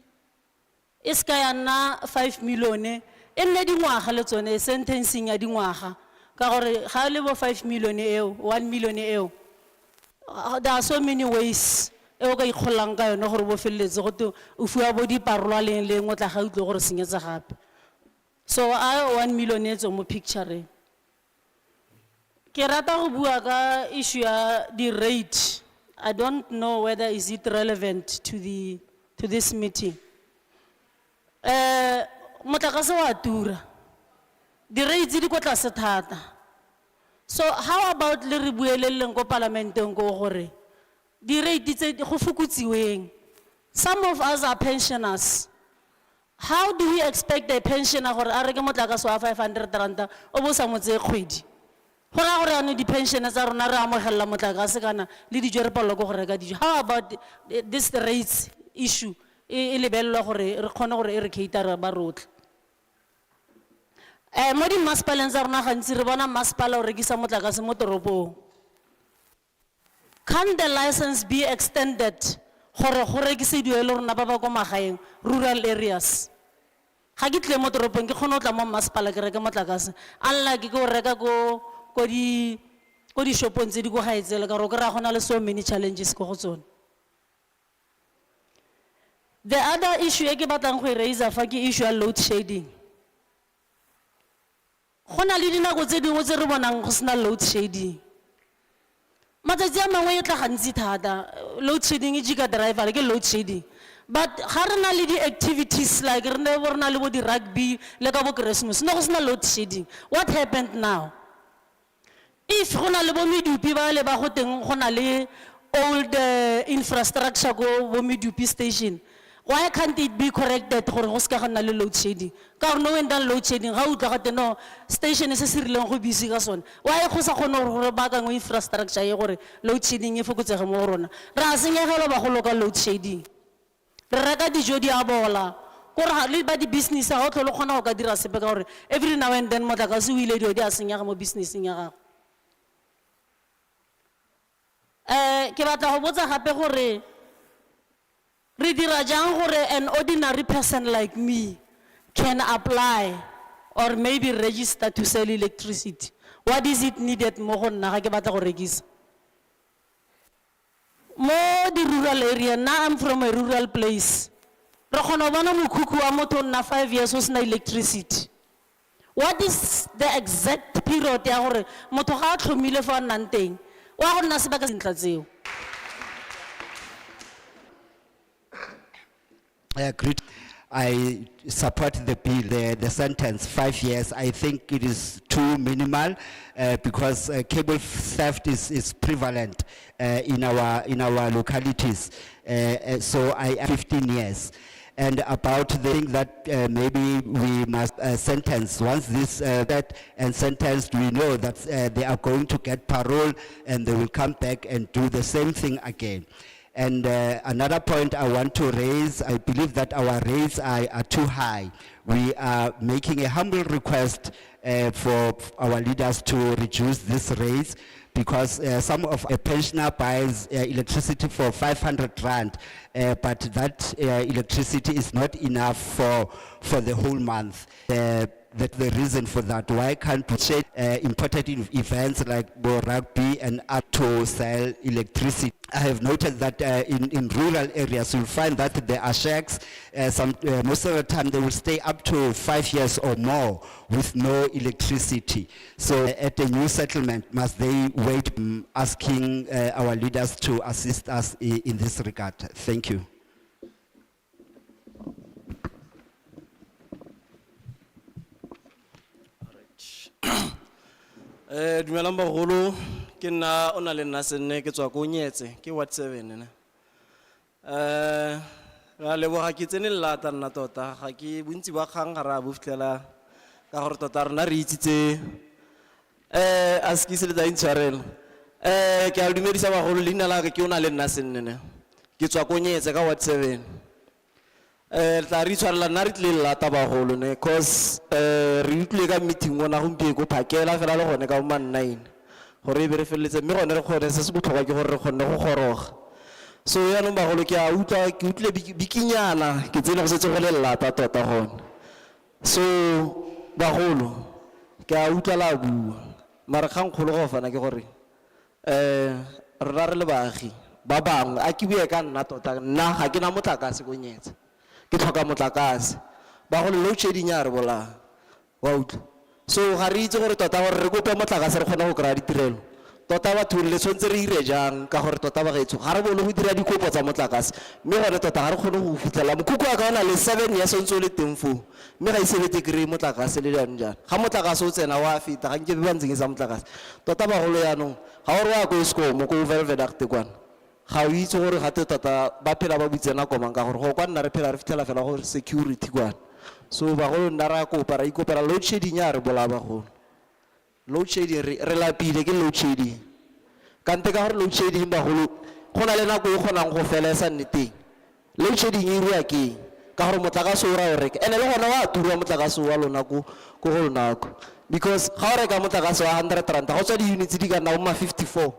Is kaya na 5 million e nne dingwaga le tsone sentencing ya dingwaga ka gore ga le bo 5 million eo 1 million eo there are so many ways eo ka ikgolang ka yone gore bo feleletse go te o fiwa bo diparolwa leng leng o tla ga utlo gore senyetsa gape. So I 1 million e tswe mo picture. Ke rata go bua ka issue ya di rate. I don't know whether is it relevant to this meeting. Motlakase wa tura. Di rates di kwa tlase thata. So how about le re bueleleng ko parlamenteng ko gore di rate tse go fokotsiweng? Some of us are pensioners. How do we expect a pensioner gore a reke motlakase wa 500 rand o bo sa mo tse kgwedi? Gora gore ane di pensioners tsa rona re amogela motlakase kana le dijo re palelwa go reka dijo. How about this rates issue e lebellwa gore re kgone gore e re cater ba rotlhe? Mo di masepaleng tsa rona gantsi re bona masepala o rekisa motlakase mo toropong. Can the license be extended gore go rekisediwe le rona ba ba kwa magaeng, rural areas? Ga ke tle mo toropong ke kgone go tla mo masepala ke reke motlakase, unlike ke go reka ko di shopong tse di go gaetsele ka gore ke ra gona le so many challenges ko go tsone. The other issue e ke batlang go e raise fa ke issue ya load shedding. Go na le dinako tse dingwe tse re bonang go sena load shedding. Matsatsi a mangwe e tla gantsi thata, load shedding e jika driver ke load shedding. But ga re na le di activities like re ne bo rena le bo di rugby le ka bo Christmas, no go sena load shedding. What happened now? If go na le bo medupi ba le ba go teng go na le old infrastructure go bo medupi station, why can't it be corrected gore go ska gana le load shedding? Ka gore no when dan load shedding ga utla ga teno station se se rileng go busy ka sone, why go sa gone gore ba ka ngo infrastructure ye gore load shedding e fokotsege mo rona? Ra senyegelo ba go loka load shedding, re reka dijo di a bola gore le ba di business ga o tlhole gona go ka dira sepe ka gore every now and then motlakase o ile dio di a senyega mo businessing ya gago. Ke batla go botsa gape gore re dira jang gore an ordinary person like me can apply or maybe register to sell electricity? What is it needed mo go nna ga ke batla go rekisa? Mo di rural area, now I'm from a rural place. Re kgona go bona mokhukhu wa motho o nna 5 years o sena electricity. What is the exact period ya gore motho ga a tlhomile fa a nnang teng wa go nna sebaka se ntla tseo? I support the bill, the sentence, 5 years. I think it is too minimal because cable theft is prevalent in our localities. So I 15 years. And about the thing that maybe we must sentence, once this that and sentenced, we know that they are going to get parole and they will come back and do the same thing again. And another point I want to raise, I believe that our rates are too high. We are making a humble request for our leaders to reduce these rates because some of a pensioner buys electricity for 500 rand, but that electricity is not enough for the whole month. That's the reason for that. Why can't we check important events like rugby and up to sell electricity? I have noted that in rural areas you'll find that there are shacks. Most of the time they will stay up to 5 years or more with no electricity. So at a new settlement, must they wait? Asking our leaders to assist us in this regard. Thank you. Dumelang bagolo, ke nna o na le nna senne ke tswa ko Nyetse ke Ward 7 ne. Ra leboga ke tsene lata nna tota ga ke bontsi ba kgang ga ra bo fitlela ka gore tota rena re itsitse a se ke se le tsa intshwarela. Ke a dumedisa bagolo, leina la ka ke o na le nna senne ne. Ke tswa ko Nyetse ka Ward 7. Tla re tshwarela nna re tlile lata bagolo ne cause re utlwile ka meeting ona gompieno ko phakela fela le gone ka bo man 9 gore e be re feleletse mme gone re kgone se se botlhokwa ke gore re kgonne go goroga. So yaanong bagolo ke utlwile bikinyana ke tsene go setse go le lata tota gone. So bagolo ke a utlwa la bua mara kgang kgolo go fana ke gore rena re le baagi ba bangwe a ke bue ka nna tota nna ga ke na motlakase ko Nyetse ke tlhoka motlakase bagolo load shedding ya re bola wa utlwa. So ga re itse gore tota gore re kope motlakase re kgone go kry-a ditirelo. Tota batho le tshwanetse re ire jang ka gore tota ba gaetsho ga re bone go dira dikopo tsa motlakase mme gone tota ga re kgone go fitlhela mokhukhu wa ka o na le 7 years o ntse o le teng foo mme ga isebetse kry-e motlakase le jaanong jaana ga motlakase o tsena wa feta ga nke be ba ntseng sa motlakase tota bagolo yaanong ga gore wa ko Eskom ko Velvet kwana ga o itse gore gate tota ba phela ba butse nako mang ka gore go kwa nna re phela re fitlhela fela gore security kwana. So bagolo nna ra kopa ra ikopela load shedding ya re bola bagolo. Load shedding re lapile ke load shedding kante ka gore load shedding bagolo go na le nako e kgonang go fela sa nneteng. Load shedding e rua ke ka gore motlakase o ra o reka ene le gona wa tura motlakase wa lona ko go lona ko because ga o reka motlakase wa 100 rand go tswa di units di ka nna mo 54.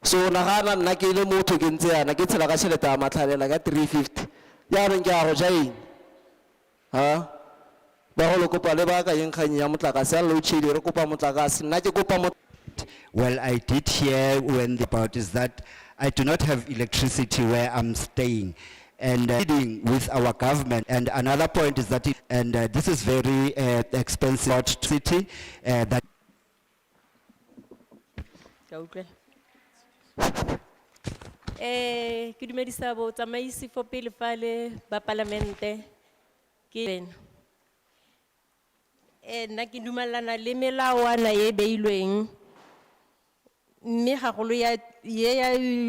So nagana nna ke le motho ke ntse yana ke tshela ka tšhelete ya matlhalela ka 350 ya reng ke a go ja eng ha ba go kopa le ba ka eng kganye ya motlakase ya load shedding re kopa motlakase nna ke kopa Well, I did hear when the part is that I do not have electricity where I'm staying, and dealing with our government. And another point is that, this is very expensive city. That ke dumedisa bo tsamaisi fo pele fale ba parlamente ke nna ke dumelana le melawana e beilweng mme gagolo ya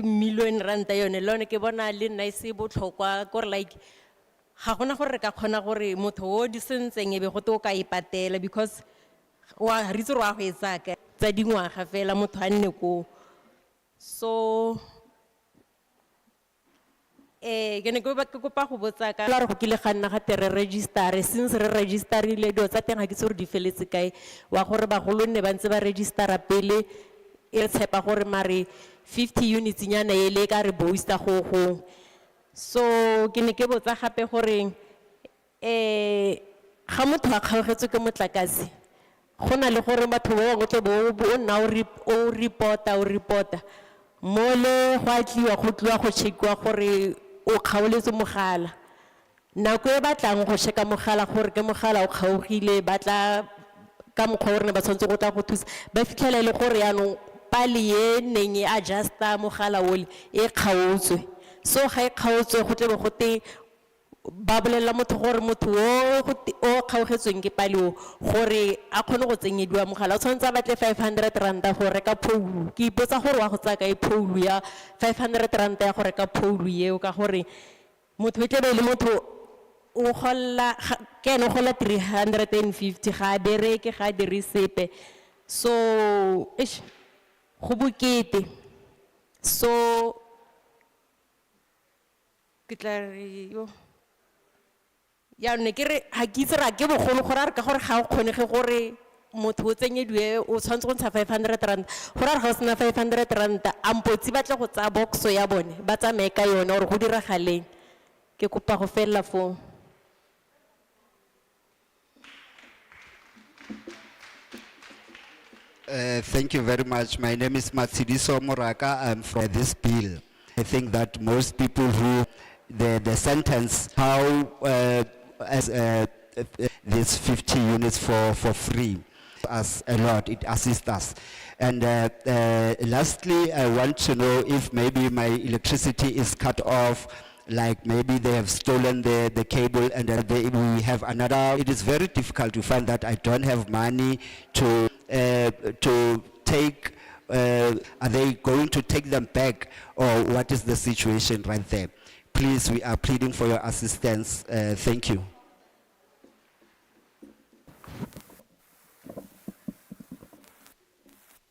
million ranta yone lone ke bona le nna se botlhokwa gore like ga gona gore re ka kgona gore motho o di sentseng e be go to ka ipatela because wa ritse ro a go etsa ka tsa dingwaga fela motho a nne ko so ke ne ke kopa go botsa ka la re go kile ga nna ga tere register since re registerile dio tsa teng ga ke tsore di feletse kae wa gore bagolo nne ba ntse ba registera pele e tshepa gore mare 50 units nyana ele ka re booster go so ke ne ke botsa gape gore ga motho a kgaogetswe ke motlakase go na le gore batho ba bangwe tle bo nna o reporta mo le go atliwa go tliwa go checkiwa gore o kgaoletse mogala nako e batlang go checka mogala gore ke mogala o kgaogile batla ka mokgwa gore ba tshwantse go tla go thusa ba fitlhela le gore yaanong pali e neng e adjusta mogala ole e kgaotswe so ga e kgaotswe go tle go te ba bolela motho gore motho o kgaogetsweng ke pali o gore a kgone go tsenyediwa mogala o tshwanetse a batle 500 ranta go reka phone ke ipotsa gore wa go tsaka e phone ya 500 ranta ya go reka phone eo ka gore motho e tle le motho o golla ke ene o golla 350 ga bereke ga dire sepe so go bokete so ke tla re yo ya ne ke re ha ke itse ra ke bogolo gore a re ka gore ga o kgonege gore motho o tsenyediwe o tshwanetse go ntsha 500 rand gore a re ga o sena 500 rand ampotsi ba tle go tsaya boxo ya bone ba tsamaye ka yone gore go diragaleng ke kopa go fella fo Thank you very much. My name is Matsidiso Moraka. I'm from this bill. I think that most people who the sentence how these 50 units for free us a lot. It assists us. And lastly, I want to know if maybe my electricity is cut off. Like maybe they have stolen the cable and we have another. It is very difficult to find that I don't have money to take. Are they going to take them back, or what is the situation right there? Please, we are pleading for your assistance. Thank you.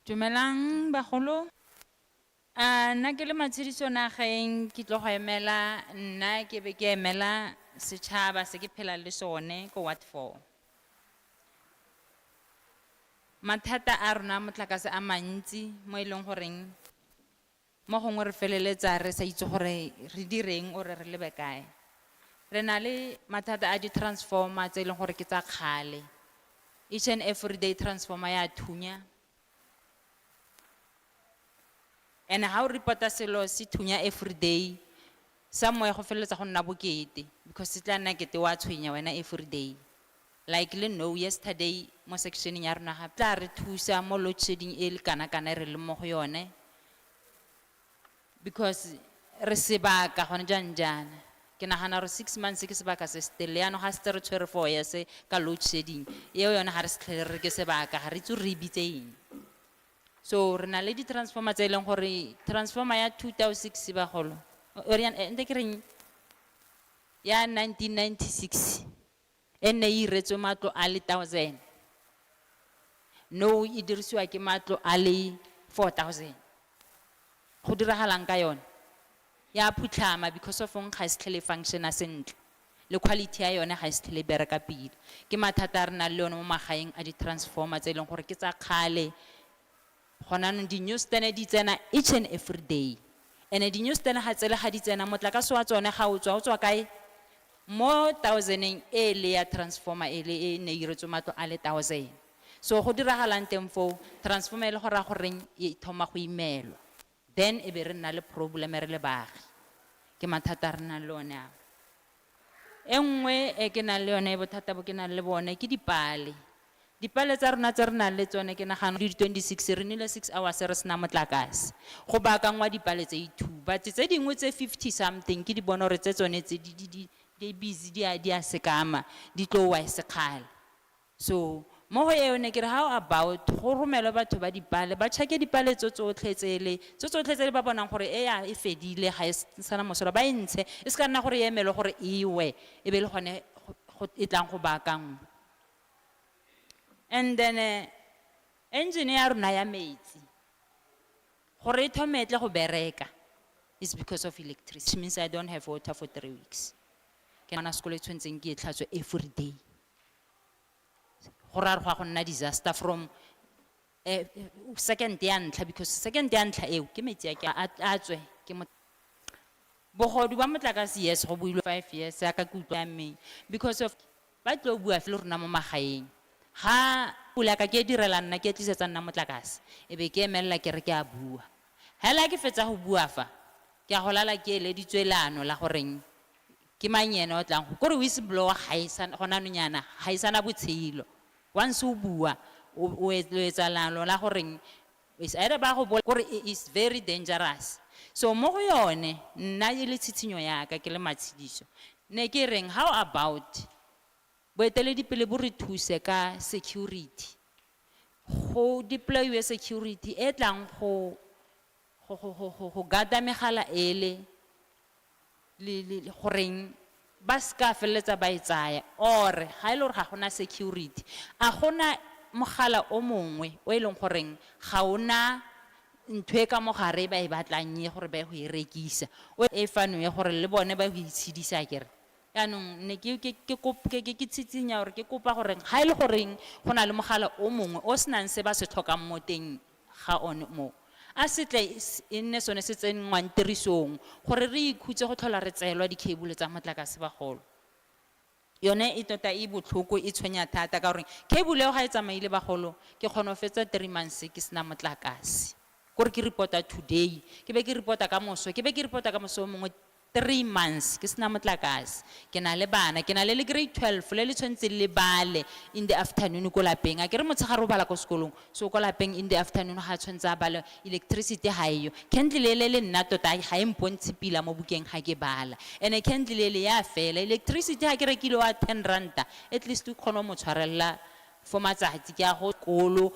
Dumelang bagolo. Nna ke le Matshidiso nageng ke tlo go emela nna ke be ke emela setšhaba se ke phela le sone ko Ward 4. Mathata a rona motlakase a mantsi mo e leng goreng mo gongwe re feleletsa re sa itse gore re direng o re lebe kae. Re na le mathata a di-transformer tse e leng gore ke tsa kgale. Each and every day transformer ya thunya. And how reporta selo si thunya every day somewhere go feleletsa go nna bokete because se tla nna kete wa tshwenya wena every day like le no yesterday mo sectioneng ya rona ga tla re thusa mo load shedding e le kana kana re le mo go yone because re sebaka gone jana ke nagana re 6 months ke sebaka se stele ya no ga se re tshwere 4 years ka load shedding eo yone ga re se tlhele re ke sebaka ga re itse re bitseng so re na le di transformer tse leng gore transformer ya 2006 ba golo ente ke reng ya 1996 ene e iretswe matlo a le 1000 no e dirisiwa ke matlo a le 4000 go diragalang ka yone ya phutlhama because of ga se tlhele function a sentle le quality ya yone ga se tlhele bereka pila ke mathata a re na le yone mo magaeng a di transformer tse leng gore ke tsa kgale gona no di news tsene di tsena each and every day ene di news tsene ga tsele ga di tsena motlakase wa tsone ga o tswa kae mo 1000 e le ya transformer e le e ne iretswe matlo a le 1000 so go diragalang teng fo transformer le go ra go reng e thoma go imelwa then e be re nna le problem re le baagi ke mathata re nna le one a engwe e ke na le yone bothata bo ke na le bone ke dipale tsa rona tse re nang le tsone ke nagana di 26 re nile 6 hours re sena motlakase go baakangwa dipale tse 2 but tse dingwe tse 50 something ke di bona gore tse tsone tse di busy di a sekama di tlo wa sekgala so mo go yone ke re how about go romela batho ba dipale ba check dipale tsotlhe ba bonang gore e ya e fedile ga e sana mosola ba intshe e se ka nna gore e emelo gore iwe e be le gone e tlang go baakang and then engine ya rona ya metsi gore e thometle go bereka is because of electricity. It means I don't have water for 3 weeks. Ke mana sekolo tshwentseng ke tlhatswe every day. Go ra re go nna disaster from second ya ntla because second ya ntla eo ke metsi ya ke a tswe ke mo bogodu ba motlakase yes go builwe 5 years ya ka kutlo ya me because of ba tlo bua fela rona mo magaeng ha pula ka ke direla nna ke tlisetsa nna motlakase e be ke emela ke re ke a bua hela ke fetsa go bua fa ke a golala ke le ditswelano la goreng ke manyene o tlang go re whistleblower ga isana gona nonyana ga isana botshelo once o bua o etsa lalo la goreng is either ba go gore is very dangerous so mo go yone nna e le tshitshinyo ya ka ke le matshidiso ne ke reng how about boeteledipele bo re thuse ka security go deploy security e tlang go gata megala ele le goreng ba ska feletsa ba itsaya or ga ile gore ga gona security a gona mogala o mongwe o eleng goreng ga ona ntwe ka mogare ba e batlang ye gore ba go e rekisa o e fano ye gore le bone ba go itshidisa kere yanong ne ke tsitsinya gore ke kopa gore ga ile goreng go na le mogala o mongwe o senang se ba se tlhokang mo teng ga one mo a setle e nne sone se tsenngwang tirisong gore re ikhutse go tlhola re tseelwa di-cable tsa motlakase bagolo yone e tota e botlhoko e tshwenya thata ka gore cable eo ga e tsamaile bagolo ke kgona go fetsa 3 months ke sena motlakase kore ke reporta today ke be ke reporta ka moso ke be ke reporta ka moso mongwe 3 months ke sena motlakase ke na le bana ke na le grade 12 le tshwentse le bale in the afternoon ko lapeng a ke re motshegare o bala ko sekolong so ko lapeng in the afternoon ga tshwentse a bala electricity ha eyo candle le nna tota ga e mpontse pila mo bukeng ga ke bala ene candle le ya fela electricity ha ke rekile wa 10 ranta at least o kgona mo tshwarella for matsatsi ke a go kolo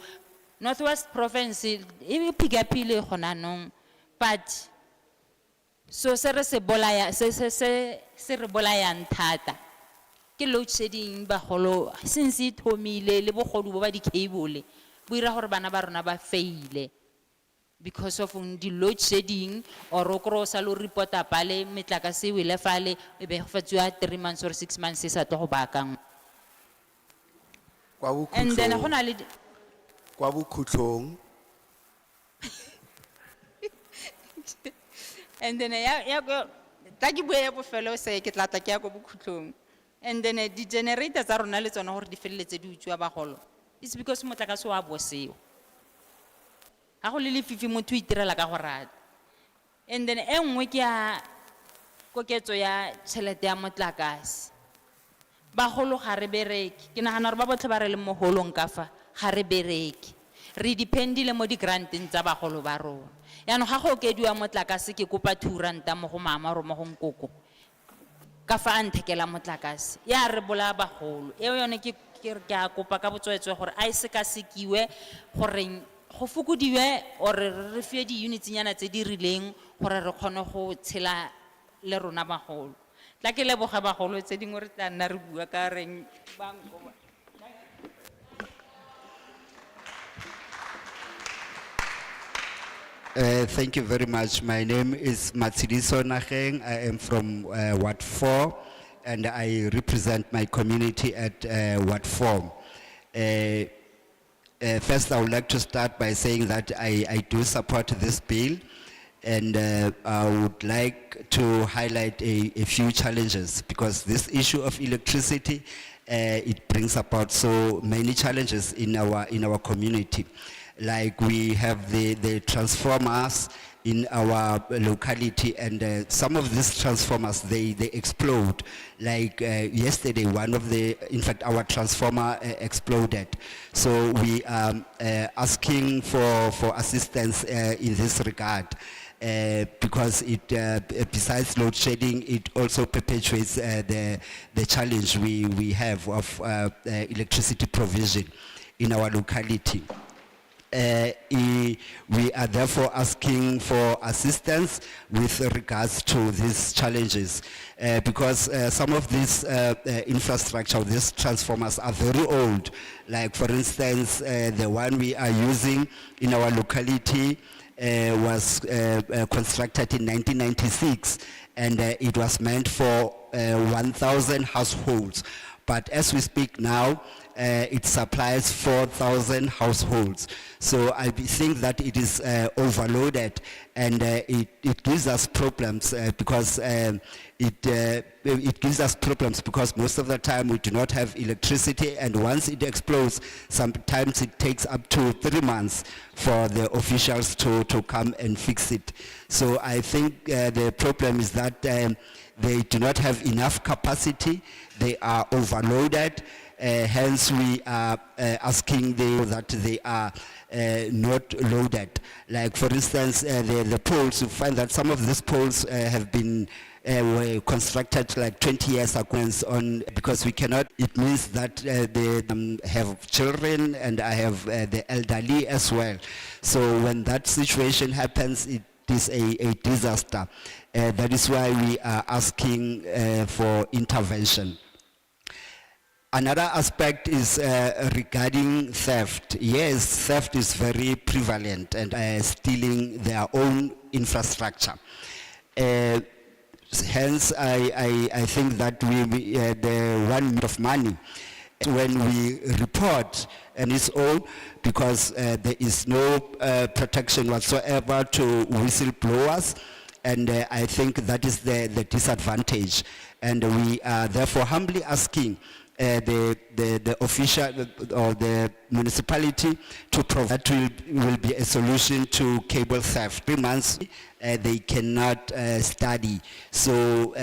Northwest Province e piga pile gona nong but so se re se bolaya se re bolayang thata ke load shedding bagolo since it thomile le bogodu bo ba di-cable bo ira gore bana ba rona ba faile because of the load shedding or o krosa lo reporta pale metlakase o ile fale e be go fatsiwa 3 months or 6 months se sa tlo go baakang and then go na le kwa bokhutlong and then ya go tla ke bua ya bofelo se ke tla ke ya go bokhutlong and then di generator tsa rona le tsona gore di feleletse di utswa bagolo it's because motlakase wa boseo ga go le lefifi motho o itirela ka go rata and then engwe ke ya koketso ya tšhelete ya motlakase bagolo ga re bereke ke nagana gore ba botlhe ba re le mo holong ka fa ga re bereke re dependile mo di-granteng tsa bagolo ba rona yaanong ga go okediwa motlakase ke kopa R2 mo go mama ro mo go nkoko ka fa a nthekela motlakase ya re bolaya bagolo eo yone ke a kopa ka botswetswe gore a e sekasekiwe goreng go fokodiwe or re fie di-units nyana tse di rileng gore re kgone go tshela le rona bagolo tla ke leboga bagolo tse dingwe re tla nna re bua ka reng banko. Thank you very much. My name is Matsidiso Nageng. I am from Ward 4 and I represent my community at Ward 4. First, I would like to start by saying that I do support this bill and I would like to highlight a few challenges because this issue of electricity, it brings about so many challenges in our community. Like we have the transformers in our locality and some of these transformers, they explode. Like yesterday, in fact, our transformer exploded. So we are asking for assistance in this regard. Because it, besides load shedding, it also perpetuates the challenge we have of electricity provision in our locality. We are therefore asking for assistance with regards to these challenges because some of this infrastructure, these transformers are very old. Like for instance, the one we are using in our locality was constructed in 1996 and it was meant for 1,000 households. But as we speak now, it supplies 4,000 households. So I think that it is overloaded and it gives us problems because it gives us problems because most of the time we do not have electricity and once it explodes, sometimes it takes up to 3 months for the officials to come and fix it. So I think the problem is that they do not have enough capacity, they are overloaded, hence we are asking that they are not loaded. Like for instance, the poles, you find that some of these poles have been were constructed like 20 years ago because we cannot, it means that they have children and I have the elderly as well. So when that situation happens, it is a disaster. That is why we are asking for intervention. Another aspect is regarding theft. Yes, theft is very prevalent and stealing their own infrastructure. Hence, I think that the 1 million of money, when we report and it's all because there is no protection whatsoever to whistleblowers, and I think that is the disadvantage. And we are therefore humbly asking the official or the municipality to provide, that will be a solution to cable theft. 3 months they cannot study. So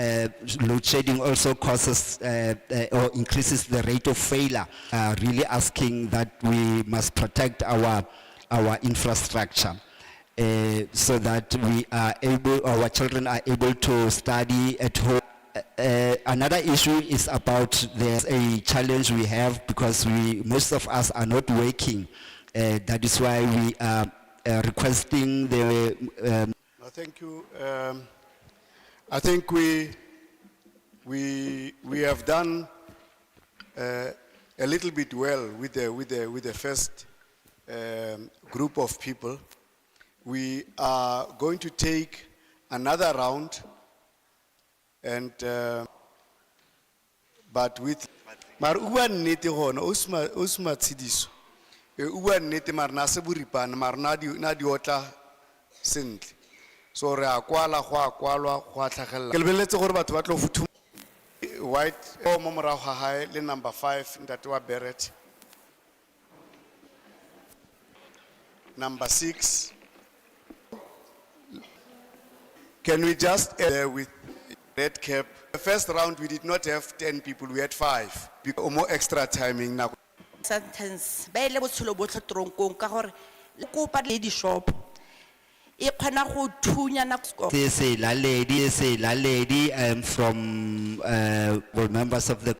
load shedding also causes or increases the rate of failure. Really asking that we must protect our infrastructure. So that we are able, our children are able to study at home. Another issue is about there's a challenge we have because most of us are not working. That is why we are requesting the. Thank you. I think we have done a little bit well with the first group of people. We are going to take another round, and but with mar ua nnete gona o sma tshidiso ua nnete mar na se buripana mar na di otla sentle so re a kwala go a tlhagella ke lebeletse gore batho ba tlo futhuma white o mo morago ga hae le number 5 ntate wa Barrett, number 6. Can we just with red cap The first round, we did not have 10 people, we had 5. Or more extra timing now. Sentence, ba ile botshelo botlhe toronkong ka gore le kopa le di shop. E kgona go thunya na ko. This is La Lady, I am from, members of the